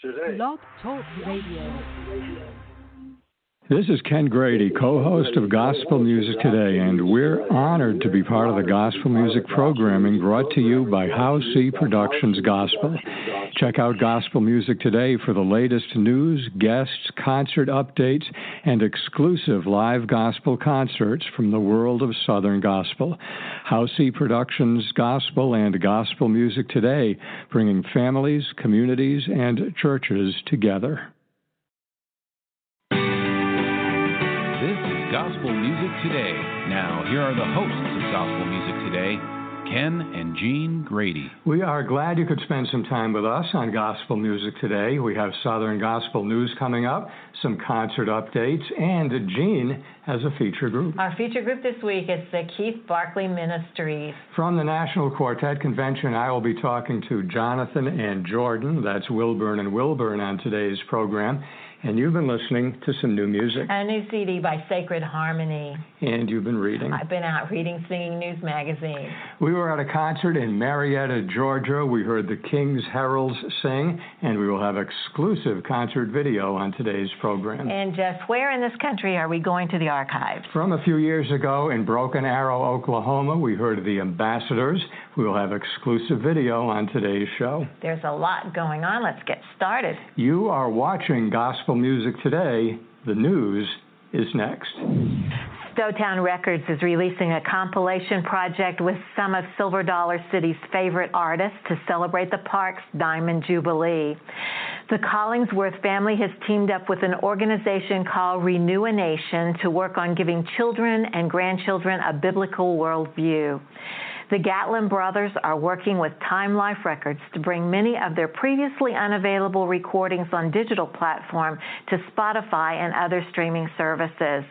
Today. Blog Talk Radio. This is Ken Grady, co-host of Gospel Music Today, and we're honored to be part of the gospel music programming brought to you by Howcee Productions Gospel. Check out Gospel Music Today for the latest news, guests, concert updates, and exclusive live gospel concerts from the world of Southern Gospel. Howcee Productions Gospel and Gospel Music Today, bringing families, communities, and churches together. Gospel Music Today. Now, here are the hosts of Gospel Music Today, Ken and Jean Grady. We are glad you could spend some time with us on Gospel Music Today. We have Southern Gospel news coming up, some concert updates, and Jean has a feature group. Our feature group this week is the Keith Barclay Ministries. From the National Quartet Convention, I will be talking to Jonathan and Jordan. That's Wilburn and Wilburn on today's program. And you've been listening to some new music. A new CD by Sacred Harmony. And you've been reading. I've been out reading Singing News Magazine. We were at a concert in Marietta, Georgia. We heard the King's Heralds sing, and we will have exclusive concert video on today's program. And just where in this country are we going to the archives? From a few years ago in Broken Arrow, Oklahoma, we heard the Ambassadors. We will have exclusive video on today's show. There's a lot going on. Let's get started. You are watching Gospel Music Today. The news is next. Stowtown Records is releasing a compilation project with some of Silver Dollar City's favorite artists to celebrate the park's Diamond Jubilee. The Collingsworth family has teamed up with an organization called Renew a Nation to work on giving children and grandchildren a biblical worldview. The Gatlin brothers are working with Time Life Records to bring many of their previously unavailable recordings on digital platform to Spotify and other streaming services.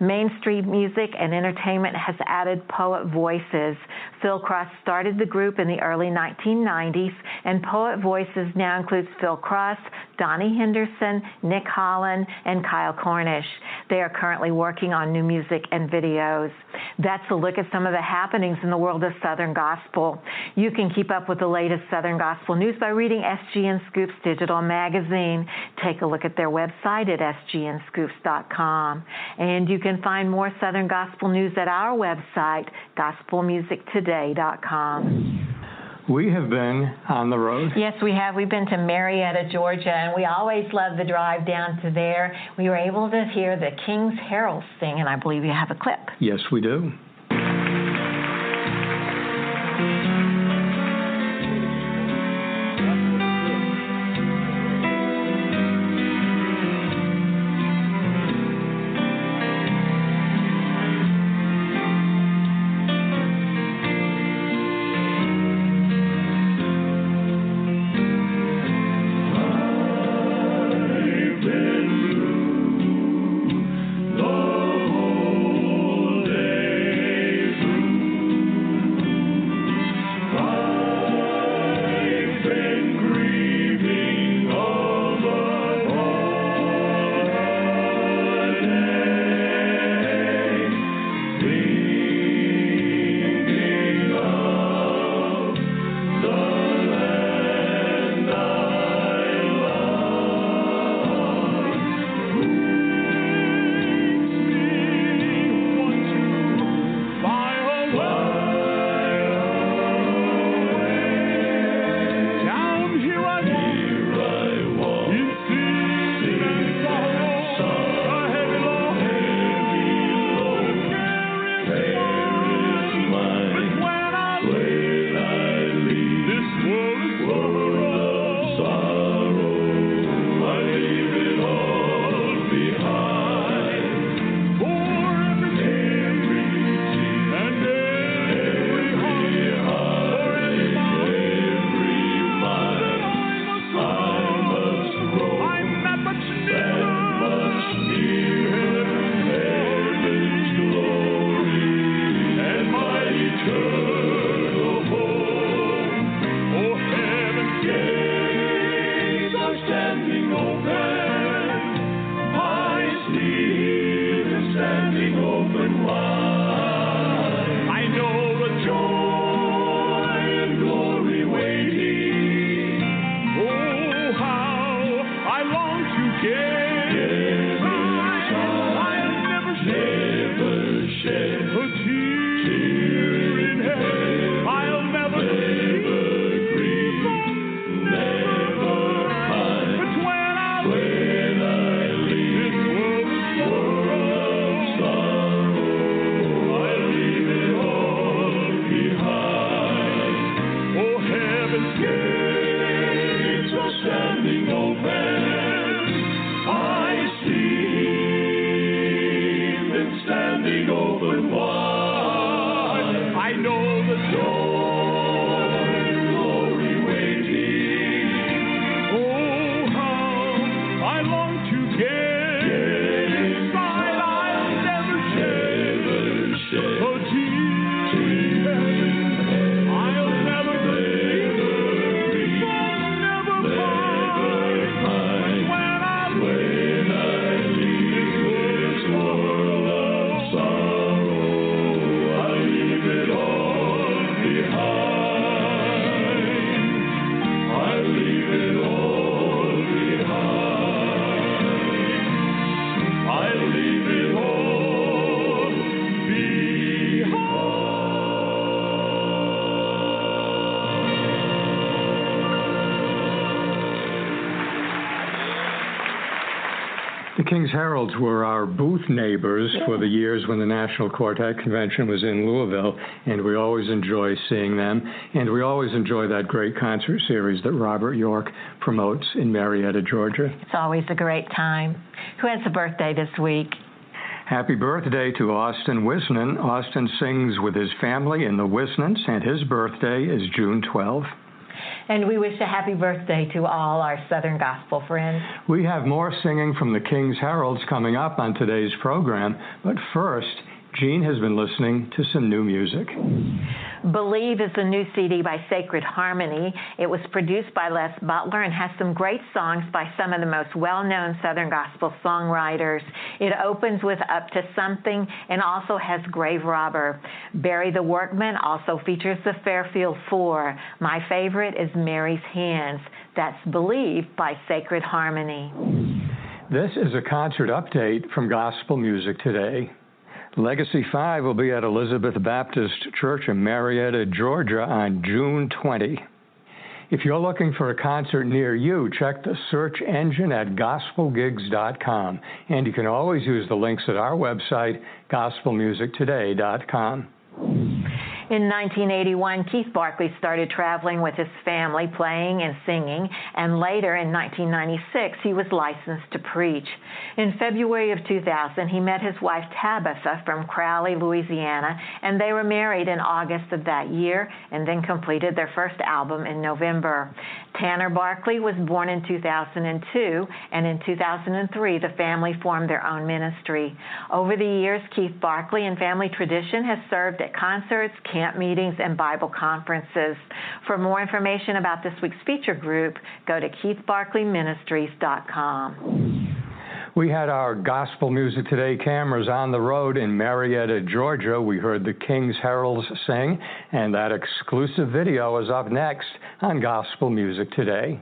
Main Street Music and Entertainment has added Poet Voices. Phil Cross started the group in the early 1990s, and Poet Voices now includes Phil Cross, Donnie Henderson, Nick Holland, and Kyle Cornish. They are currently working on new music and videos. That's a look at some of the happenings in the world of Southern Gospel. You can keep up with the latest Southern Gospel news by reading SGN Scoops digital magazine. Take a look at their website at sgnscoops.com. And you can find more Southern Gospel news at our website, gospelmusictoday.com. We have been on the road. Yes, we have. We've been to Marietta, Georgia, and we always love the drive down to there. We were able to hear the King's Herald sing, and I believe you have a clip. Yes, we do. Day. The King's Heralds were our booth neighbors for the years when the National Quartet Convention was in Louisville, and we always enjoy seeing them. And we always enjoy that great concert series that Robert York promotes in Marietta, Georgia. It's always a great time. Who has a birthday this week? Happy birthday to Austin Wisnan. Austin sings with his family in the Wisnans, and his birthday is June 12. And we wish a happy birthday to all our Southern Gospel friends. We have more singing from the King's Heralds coming up on today's program, but first, Jean has been listening to some new music. Believe is the new CD by Sacred Harmony. It was produced by Les Butler and has some great songs by some of the most well-known Southern Gospel songwriters. It opens with Up to Something and also has Grave Robber. Barry the Workman also features the Fairfield Four. My favorite is Mary's Hands. That's Believe by Sacred Harmony. This is a concert update from Gospel Music Today. Legacy 5 will be at Elizabeth Baptist Church in Marietta, Georgia on June 20. If you're looking for a concert near you, check the search engine at gospelgigs.com. And you can always use the links at our website, gospelmusictoday.com. In 1981, Keith Barkley started traveling with his family, playing and singing, and later in 1996, he was licensed to preach. In February of 2000, he met his wife Tabitha from Crowley, Louisiana, and they were married in August of that year and then completed their first album in November. Tanner Barkley was born in 2002, and in 2003, the family formed their own ministry. Over the years, Keith Barkley and Family Tradition has served at concerts, camp meetings, and Bible conferences. For more information about this week's feature group, go to keithbarkleyministries.com. We had our Gospel Music Today cameras on the road in Marietta, Georgia. We heard the King's Heralds sing, and that exclusive video is up next on Gospel Music Today.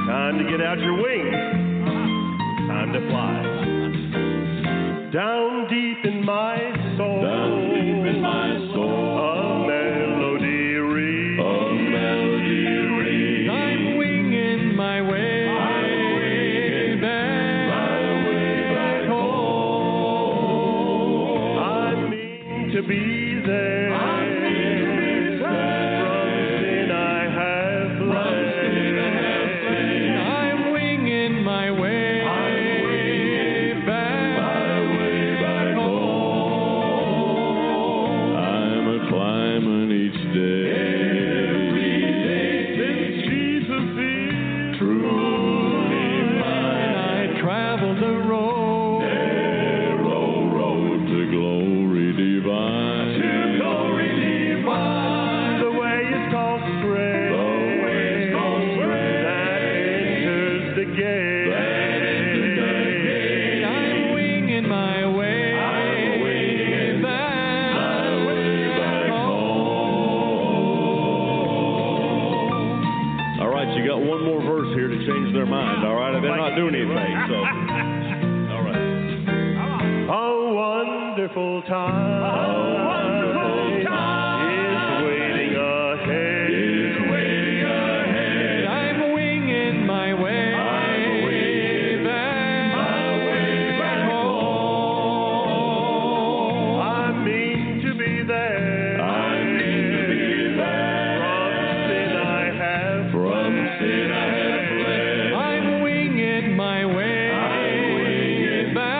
Time to get out your wings. Time to fly. Down deep in my soul. Down deep in my soul. A melody rings. A melody rings. I'm winging my way. Back home. I mean to be there. Wonderful time. A wonderful time is waiting ahead. Is waiting ahead. I'm winging my way. I'm winging back home. I mean to be there. I mean to be there. From sin I have fled. I'm winging my way. I'm winging back.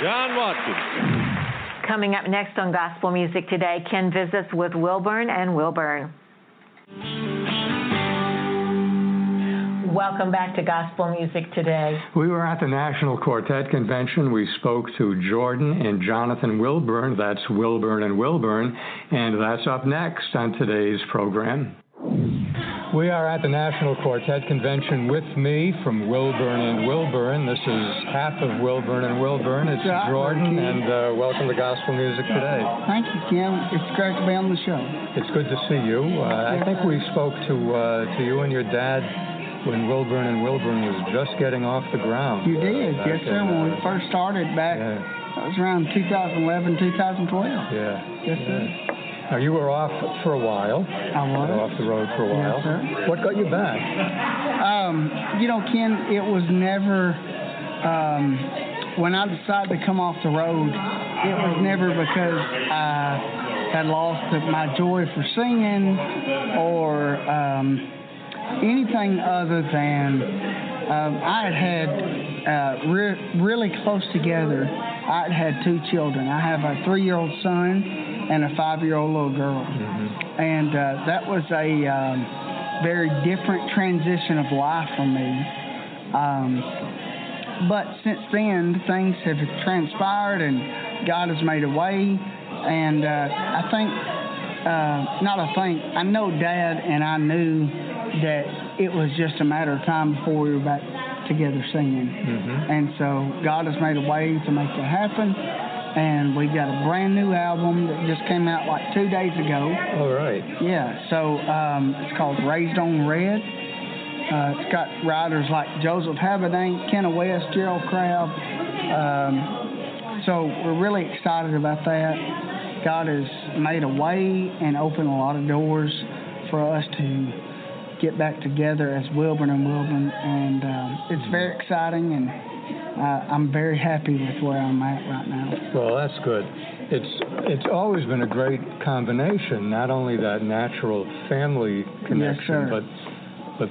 John Watkins. Coming up next on Gospel Music Today, Ken visits with Wilburn and Wilburn. Welcome back to Gospel Music Today. We were at the National Quartet Convention. We spoke to Jordan and Jonathan Wilburn. That's Wilburn and Wilburn. And that's up next on today's program. We are at the National Quartet Convention with me from Wilburn and Wilburn. This is half of Wilburn and Wilburn. It's Jordan, and welcome to Gospel Music Today. Thank you, Kim. It's great to be on the show. It's good to see you. I think we spoke to you and your dad when Wilburn and Wilburn was just getting off the ground. You did, yes, sir. When we first started back, that was around 2011, 2012. Yeah. Yes, sir. Now, you were off for a while. I was. Off the road for a while. Yes, sir. What got you back? Ken, it was never, when I decided to come off the road, it was never because I had lost my joy for singing or anything other than I had really close together. I had two children. I have a 3-year-old son and a 5-year-old little girl. Mm-hmm. And that was a very different transition of life for me. But since then, things have transpired and God has made a way. And I know Dad and I knew that it was just a matter of time before we were back together singing. Mm-hmm. And so God has made a way to make that happen. And we got a brand new album that just came out like 2 days ago. All right. Yeah, so it's called Raised on Red. It's got writers like Joseph Habedank, Kenna West, Gerald Crabb. So we're really excited about that. God has made a way and opened a lot of doors for us to get back together as Wilburn and Wilburn. And it's very exciting, and I'm very happy with where I'm at right now. Well, that's good. It's always been a great combination, not only that natural family connection, but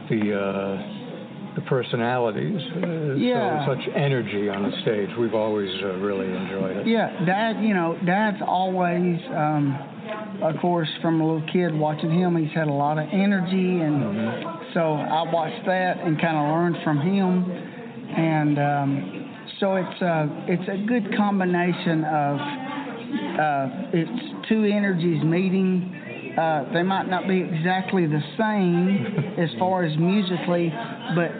the personalities. So such energy on the stage. We've always really enjoyed it. Yeah, Dad's always, of course, from a little kid watching him, he's had a lot of energy, and so I watched that and kind of learned from him. And so it's a good combination of it's two energies meeting. They might not be exactly the same as far as musically, but